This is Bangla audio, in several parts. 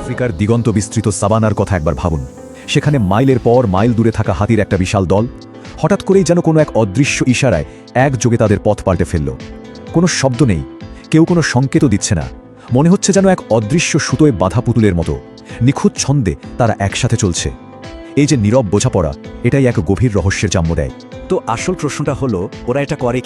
আফ্রিকার দিগন্ত বিস্তৃত সাভানার কথা একবার ভাবুন। সেখানে মাইলের পর মাইল দূরে থাকা হাতির একটা বিশাল দল হঠাৎ করেই যেন কোনো এক অদৃশ্য ইশারায় একযোগে তাদের পথ পাল্টে ফেলল। কোনো শব্দ নেই, কেউ কোনো সংকেতও দিচ্ছে না। মনে হচ্ছে যেন এক অদৃশ্য সুতোয় বাঁধা পুতুলের মতো নিখুঁত ছন্দে তারা একসাথে চলছে। এই যে নীরব বোঝাপড়া, এটাই এক গভীর রহস্যের জন্ম দেয়। তো আসল প্রশ্নটা হলো, ওরা এটা করে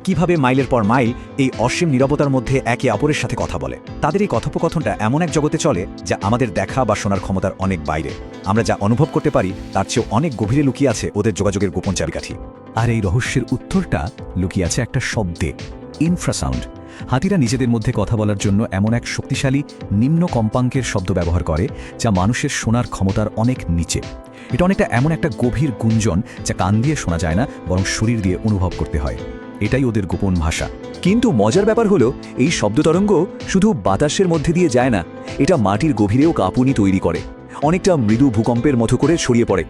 কিভাবে মাইলের পর মাইল এই অসীম নীরবতার মধ্যে একে অপরের সাথে কথা বলে? তাদের এই কথোপকথনটা এমন এক জগতে চলে যা আমাদের দেখা বা শোনার ক্ষমতার অনেক বাইরে। আমরা যা অনুভব করতে পারি তার চেয়েও অনেক গভীরে লুকিয়ে আছে ওদের যোগাযোগের গোপন চাবিকাঠি। আর এই রহস্যের উত্তরটা লুকিয়ে আছে একটা শব্দে, ইনফ্রাসাউন্ড। হাতিরা নিজেদের মধ্যে কথা বলার জন্য এমন এক শক্তিশালী নিম্ন কম্পাঙ্কের শব্দ ব্যবহার করে যা মানুষের শোনার ক্ষমতার অনেক নিচে। এটা অনেকটা এমন একটা গভীর গুঞ্জন যা কান দিয়ে শোনা যায় না, বরং শরীর দিয়ে অনুভব করতে হয়। এটাই ওদের গোপন ভাষা। কিন্তু মজার ব্যাপার হলো, এই শব্দতরঙ্গ শুধু বাতাসের মধ্যে দিয়ে যায় না, এটা মাটির গভীরেও কাঁপুনি তৈরি করে, অনেকটা মৃদু ভূকম্পের মতো করে ছড়িয়ে পড়ে।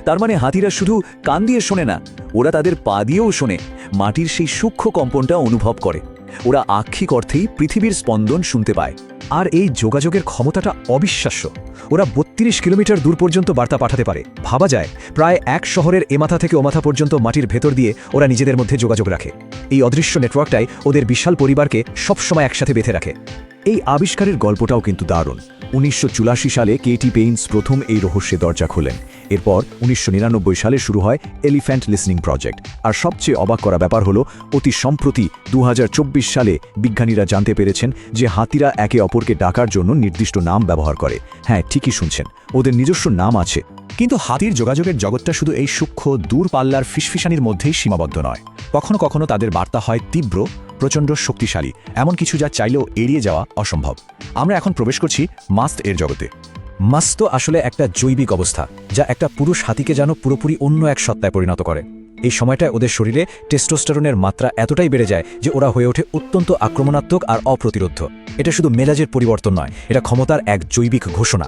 তার মানে হাতিরা শুধু কান দিয়ে শোনে না, ওরা তাদের পা দিয়েও শোনে, মাটির সেই সূক্ষ্ম কম্পনটা অনুভব করে। ওরা আক্ষিক অর্থেই পৃথিবীর স্পন্দন শুনতে পায়। আর এই যোগাযোগের ক্ষমতাটা অবিশ্বাস্য। ওরা ৩২ কিলোমিটার দূর পর্যন্ত বার্তা পাঠাতে পারে। ভাবা যায়, প্রায় এক শহরের এ মাথা থেকে ও মাথা পর্যন্ত মাটির ভেতর দিয়ে ওরা নিজেদের মধ্যে যোগাযোগ রাখে। এই অদৃশ্য নেটওয়ার্কটাই ওদের বিশাল পরিবারকে সবসময় একসাথে বেঁধে রাখে। এই আবিষ্কারের গল্পটাও কিন্তু দারুণ। ১৯৮৪ সালে কেটি পেইন্স প্রথম এই রহস্যে দরজা খোলেন। এরপর ১৯৯৯ সালে শুরু হয় এলিফ্যান্ট লিসনিং প্রজেক্ট। আর সবচেয়ে অবাক করা ব্যাপার হলো, অতি সম্প্রতি ২০২৪ সালে বিজ্ঞানীরা জানতে পেরেছেন যে হাতিরা একে অপরকে ডাকার জন্য নির্দিষ্ট নাম ব্যবহার করে। হ্যাঁ, ঠিকই শুনছেন, ওদের নিজস্ব নাম আছে। কিন্তু হাতির যোগাযোগের জগৎটা শুধু এই সূক্ষ্ম দূরপাল্লার ফিসফিসানির মধ্যেই সীমাবদ্ধ নয়। কখনো কখনো তাদের বার্তা হয় তীব্র, প্রচণ্ড শক্তিশালী, এমন কিছু যা চাইলেও এড়িয়ে যাওয়া অসম্ভব। আমরা এখন প্রবেশ করছি মাস্ত এর জগতে। মাস্ত আসলে একটা জৈবিক অবস্থা, যা একটা পুরুষ হাতিকে যেন পুরোপুরি অন্য এক সত্তায় পরিণত করে। এই সময়টায় ওদের শরীরে টেস্টোস্টেরনের মাত্রা এতটাই বেড়ে যায় যে ওরা হয়ে ওঠে অত্যন্ত আক্রমণাত্মক আর অপ্রতিরোধ্য। এটা শুধু মেজাজের পরিবর্তন নয়, এটা ক্ষমতার এক জৈবিক ঘোষণা।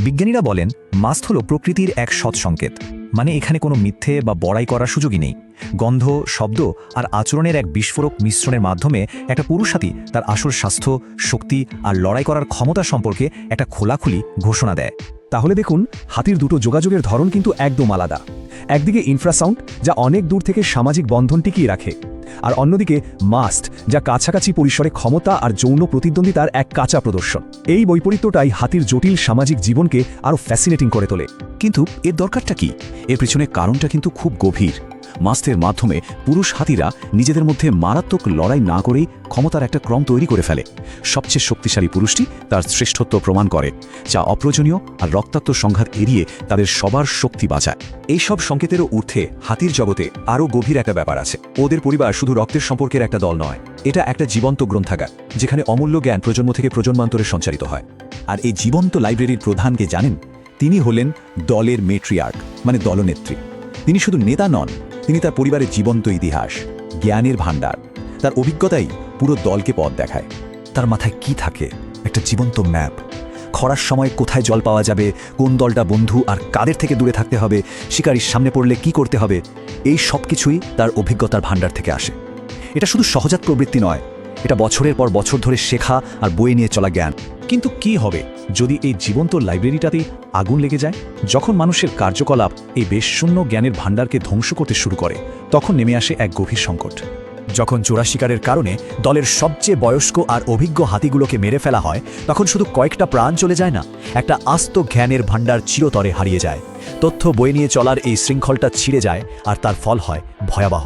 বিজ্ঞানীরা বলেন, মাস্ত হল প্রকৃতির এক সৎ সংকেত। মানে এখানে কোনো মিথ্যে বা বড়াই করার সুযোগই নেই। গন্ধ, শব্দ আর আচরণের এক বিস্ফোরক মিশ্রণের মাধ্যমে একটা পুরুষ হাতি তার আসল স্বাস্থ্য, শক্তি আর লড়াই করার ক্ষমতা সম্পর্কে একটা খোলাখুলি ঘোষণা দেয়। তাহলে দেখুন, হাতির দুটো যোগাযোগের ধরন কিন্তু একদম আলাদা। একদিকে ইনফ্রাসাউন্ড, যা অনেক দূর থেকে সামাজিক বন্ধন টিকিয়ে রাখে, আর অন্যদিকে মাস্ট, যা কাছাকাছি পরিসরে ক্ষমতা আর যৌন প্রতিদ্বন্দ্বিতার এক কাঁচা প্রদর্শন। এই বৈপরীত্যটাই হাতির জটিল সামাজিক জীবনকে আরও ফ্যাসিনেটিং করে তোলে। কিন্তু এর দরকারটা কি? এর পিছনে কারণটা কিন্তু খুব গভীর। মাস্তের মাধ্যমে পুরুষ হাতিরা নিজেদের মধ্যে মারাত্মক লড়াই না করেই ক্ষমতার একটা ক্রম তৈরি করে ফেলে। সবচেয়ে শক্তিশালী পুরুষটি তার শ্রেষ্ঠত্ব প্রমাণ করে, যা অপ্রয়োজনীয় আর রক্তাক্ত সংঘাত এড়িয়ে তাদের সবার শক্তি বাঁচায়। এই সব সংকেতেরও ঊর্ধ্বে হাতির জগতে আরও গভীর একটা ব্যাপার আছে। ওদের পরিবার শুধু রক্তের সম্পর্কের একটা দল নয়, এটা একটা জীবন্ত গ্রন্থাগার, যেখানে অমূল্য জ্ঞান প্রজন্ম থেকে প্রজন্মান্তরে সঞ্চারিত হয়। আর এই জীবন্ত লাইব্রেরির প্রধানকে জানেন? তিনি হলেন দলের মেট্রিয়ার্ক, মানে দলনেত্রী। তিনি শুধু নেতা নন, তিনি তার পরিবারের জীবন্ত ইতিহাস, জ্ঞানের ভাণ্ডার। তার অভিজ্ঞতাই পুরো দলকে পথ দেখায়। তার মাথায় কি থাকে? একটা জীবন্ত ম্যাপ। খরার সময় কোথায় জল পাওয়া যাবে, কোন দলটা বন্ধু আর কাদের থেকে দূরে থাকতে হবে, শিকারীর সামনে পড়লে কি করতে হবে, এই সব কিছুই তার অভিজ্ঞতার ভাণ্ডার থেকে আসে। এটা শুধু সহজাত প্রবৃত্তি নয়, এটা বছরের পর বছর ধরে শেখা আর বয়ে নিয়ে চলা জ্ঞান। কিন্তু কি হবে যদি এই জীবন্ত লাইব্রেরিটাতেই আগুন লেগে যায়? যখন মানুষের কার্যকলাপ এই বেশশূন্য জ্ঞানের ভাণ্ডারকে ধ্বংস করতে শুরু করে, তখন নেমে আসে এক গভীর সংকট। যখন চোরা শিকারের কারণে দলের সবচেয়ে বয়স্ক আর অভিজ্ঞ হাতিগুলোকে মেরে ফেলা হয়, তখন শুধু কয়েকটা প্রাণ চলে যায় না, একটা আস্ত জ্ঞানের ভাণ্ডার চিরতরে হারিয়ে যায়। তথ্য বয়ে নিয়ে চলার এই শৃঙ্খলটা ছিঁড়ে যায়, আর তার ফল হয় ভয়াবহ।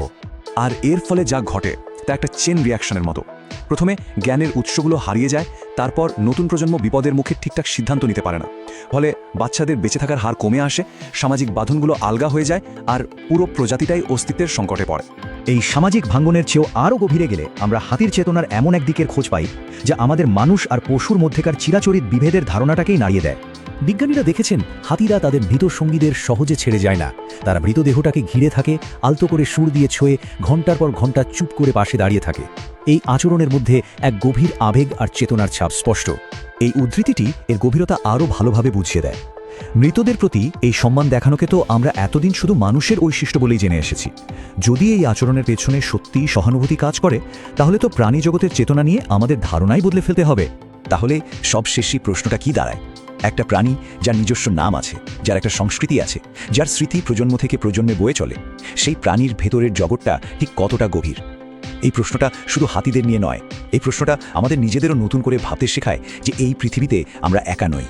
আর এর ফলে যা ঘটে তা একটা চেন রিয়াকশনের মতো। প্রথমে জ্ঞানের উৎসগুলো হারিয়ে যায়, তারপর নতুন প্রজন্ম বিপদের মুখে ঠিকঠাক সিদ্ধান্ত নিতে পারে না। ফলে বাচ্চাদের বেঁচে থাকার হার কমে আসে, সামাজিক বাঁধনগুলো আলগা হয়ে যায়, আর পুরো প্রজাতিটাই অস্তিত্বের সংকটে পড়ে। এই সামাজিক ভাঙ্গনের চেয়েও আরও গভীরে গেলে আমরা হাতির চেতনার এমন এক দিকের খোঁজ পাই, যা আমাদের মানুষ আর পশুর মধ্যেকার চিরাচরিত বিভেদের ধারণাটাকেই নাড়িয়ে দেয়। বিজ্ঞানীরা দেখেছেন, হাতিরা তাদের মৃত সঙ্গীদের সহজে ছেড়ে যায় না। তারা মৃতদেহটাকে ঘিরে থাকে, আলতো করে সুর দিয়ে ছুঁয়ে ঘণ্টার পর ঘণ্টা চুপ করে পাশে দাঁড়িয়ে থাকে। এই আচরণের মধ্যে এক গভীর আবেগ আর চেতনার ছাপ স্পষ্ট। এই উদ্ধৃতিটি এর গভীরতা আরও ভালোভাবে বুঝিয়ে দেয়। মৃতদের প্রতি এই সম্মান দেখানোকে তো আমরা এতদিন শুধু মানুষের বৈশিষ্ট্য বলেই জেনে এসেছি। যদি এই আচরণের পেছনে সত্যিই সহানুভূতি কাজ করে, তাহলে তো প্রাণী জগতের চেতনা নিয়ে আমাদের ধারণাই বদলে ফেলতে হবে। তাহলে সবশেষই প্রশ্নটা কি দাঁড়ায়? একটা প্রাণী যার নিজস্ব নাম আছে, যার একটা সংস্কৃতি আছে, যার স্মৃতি প্রজন্ম থেকে প্রজন্মে বয়ে চলে, সেই প্রাণীর ভেতরের জগৎটা ঠিক কতটা গভীর? এই প্রশ্নটা শুধু হাতিদের নিয়ে নয়, এই প্রশ্নটা আমাদের নিজেদেরও নতুন করে ভাবতে শেখায় যে এই পৃথিবীতে আমরা একা নই।